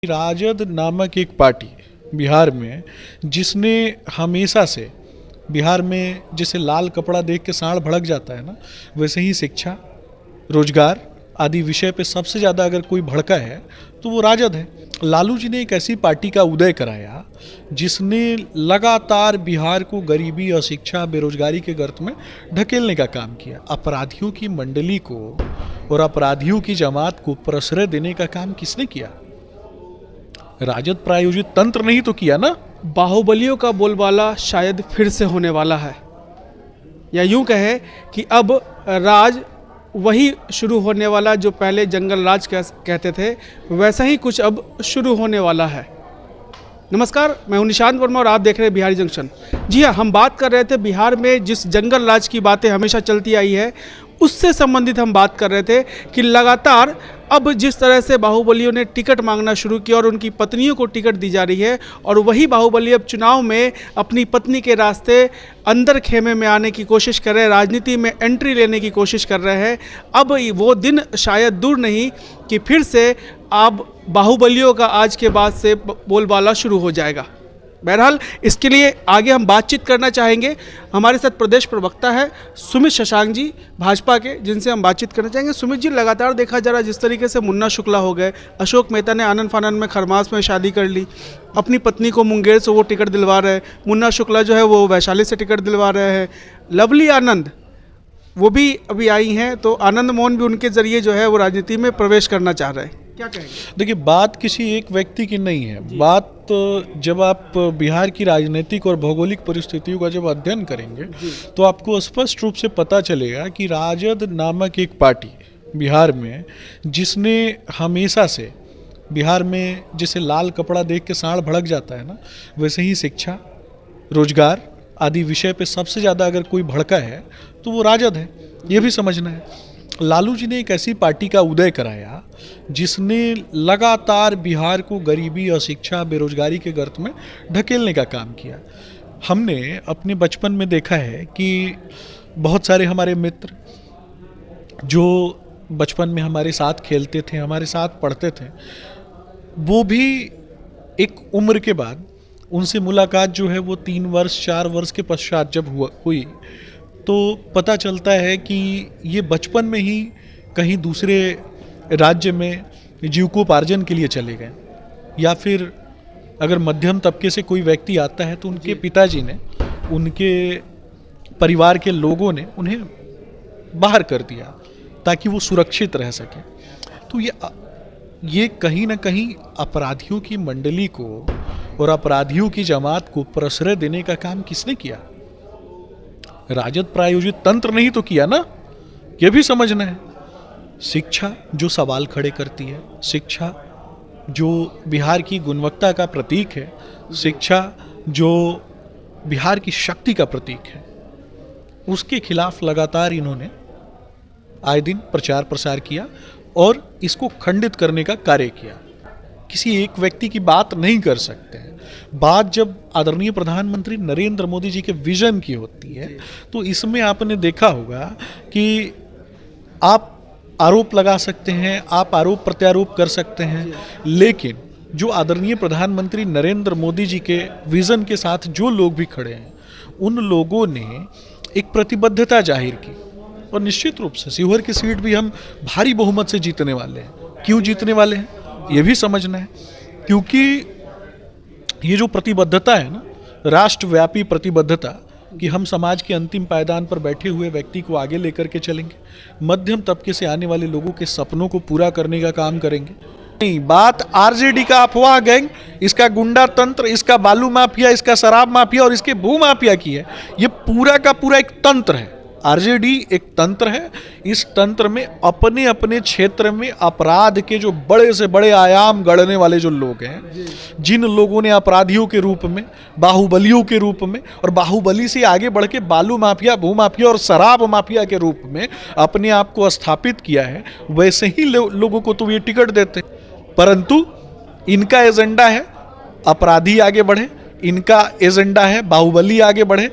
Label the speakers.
Speaker 1: राजद नामक एक पार्टी बिहार में, जिसने हमेशा से बिहार में जैसे लाल कपड़ा देख के सांड भड़क जाता है ना, वैसे ही शिक्षा, रोजगार आदि विषय पे सबसे ज़्यादा अगर कोई भड़का है तो वो राजद है। लालू जी ने एक ऐसी पार्टी का उदय कराया जिसने लगातार बिहार को गरीबी, अशिक्षा, बेरोजगारी के गर्त में ढकेलने का काम किया। अपराधियों की मंडली को और अपराधियों की जमात को प्रश्रय देने का काम किसने किया? राजद प्रायोजित तंत्र नहीं तो किया ना।
Speaker 2: बाहुबलियों का बोलबाला शायद फिर से होने वाला है, या यूं कहे कि अब राज वही शुरू होने वाला जो पहले जंगल राज कहते थे, वैसा ही कुछ अब शुरू होने वाला है। नमस्कार, मैं हूं निशांत वर्मा और आप देख रहे हैं बिहारी जंक्शन। जी हाँ, हम बात कर रहे थे बिहार में जिस जंगल राज की बातें हमेशा चलती आई है, उससे संबंधित हम बात कर रहे थे कि लगातार अब जिस तरह से बाहुबलियों ने टिकट मांगना शुरू किया और उनकी पत्नियों को टिकट दी जा रही है, और वही बाहुबली अब चुनाव में अपनी पत्नी के रास्ते अंदर खेमे में आने की कोशिश कर रहे हैं, राजनीति में एंट्री लेने की कोशिश कर रहे हैं। अब वो दिन शायद दूर नहीं कि फिर से अब बाहुबलियों का आज के बाद से बोलबाला शुरू हो जाएगा। बहरहाल इसके लिए आगे हम बातचीत करना चाहेंगे। हमारे साथ प्रदेश प्रवक्ता है सुमित शशांक जी भाजपा के, जिनसे हम बातचीत करना चाहेंगे। सुमित जी, लगातार देखा जा रहा है जिस तरीके से मुन्ना शुक्ला हो गए, अशोक मेहता ने आनंद फानंद में खरमास में शादी कर ली, अपनी पत्नी को मुंगेर से वो टिकट दिलवा रहे हैं, मुन्ना शुक्ला जो है वो वैशाली से टिकट दिलवा रहे हैं, लवली आनंद वो भी अभी आई हैं, तो आनंद मोहन भी उनके जरिए जो है वो राजनीति में प्रवेश करना चाह रहे हैं। क्या कहेंगे?
Speaker 1: देखिए, बात किसी एक व्यक्ति की नहीं है। बात तो जब आप बिहार की राजनीतिक और भौगोलिक परिस्थितियों का जब अध्ययन करेंगे तो आपको स्पष्ट रूप से पता चलेगा कि राजद नामक एक पार्टी बिहार में, जिसने हमेशा से बिहार में जैसे लाल कपड़ा देख के सांड भड़क जाता है ना, वैसे ही शिक्षा, रोजगार आदि विषय पे सबसे ज़्यादा अगर कोई भड़का है तो वो राजद है। ये भी समझना है। लालू जी ने एक ऐसी पार्टी का उदय कराया जिसने लगातार बिहार को गरीबी, अशिक्षा, बेरोजगारी के गर्त में ढकेलने का काम किया। हमने अपने बचपन में देखा है कि बहुत सारे हमारे मित्र जो बचपन में हमारे साथ खेलते थे, हमारे साथ पढ़ते थे, वो भी एक उम्र के बाद उनसे मुलाकात जो है वो 3 वर्ष 4 वर्ष के पश्चात जब हुई तो पता चलता है कि ये बचपन में ही कहीं दूसरे राज्य में जीविकोपार्जन के लिए चले गए, या फिर अगर मध्यम तबके से कोई व्यक्ति आता है तो उनके पिताजी ने, उनके परिवार के लोगों ने उन्हें बाहर कर दिया ताकि वो सुरक्षित रह सके। तो ये कहीं ना कहीं अपराधियों की मंडली को और अपराधियों की जमात को प्रश्रय देने का काम किसने किया? राजद प्रायोजित तंत्र नहीं तो किया ना। ये भी समझना है। शिक्षा जो सवाल खड़े करती है, शिक्षा जो बिहार की गुणवत्ता का प्रतीक है, शिक्षा जो बिहार की शक्ति का प्रतीक है, उसके खिलाफ लगातार इन्होंने आए दिन प्रचार प्रसार किया और इसको खंडित करने का कार्य किया। किसी एक व्यक्ति की बात नहीं कर सकते हैं। बात जब आदरणीय प्रधानमंत्री नरेंद्र मोदी जी के विजन की होती है तो इसमें आपने देखा होगा कि आप आरोप लगा सकते हैं, आप आरोप प्रत्यारोप कर सकते हैं, लेकिन जो आदरणीय प्रधानमंत्री नरेंद्र मोदी जी के विजन के साथ जो लोग भी खड़े हैं, उन लोगों ने एक प्रतिबद्धता जाहिर की और निश्चित रूप से शिवहर की सीट भी हम भारी बहुमत से जीतने वाले हैं। क्यों जीतने वाले हैं ये भी समझना है, क्योंकि ये जो प्रतिबद्धता है ना, राष्ट्रव्यापी प्रतिबद्धता कि हम समाज के अंतिम पायदान पर बैठे हुए व्यक्ति को आगे लेकर के चलेंगे, मध्यम तबके से आने वाले लोगों के सपनों को पूरा करने का काम करेंगे। नहीं, बात आरजेडी का अफवाह गैंग, इसका गुंडा तंत्र, इसका बालू माफिया, इसका शराब माफिया और इसके भू माफिया की है। ये पूरा का पूरा एक तंत्र है। आरजेडी एक तंत्र है। इस तंत्र में अपने अपने क्षेत्र में अपराध के जो बड़े से बड़े आयाम गढ़ने वाले जो लोग हैं, जिन लोगों ने अपराधियों के रूप में, बाहुबलियों के रूप में और बाहुबली से आगे बढ़ के बालू माफिया, भू माफिया और शराब माफिया के रूप में अपने आप को स्थापित किया है, वैसे ही लोगों को तो ये टिकट देते। परंतु इनका एजेंडा है अपराधी आगे बढ़े, इनका एजेंडा है बाहुबली आगे बढ़े।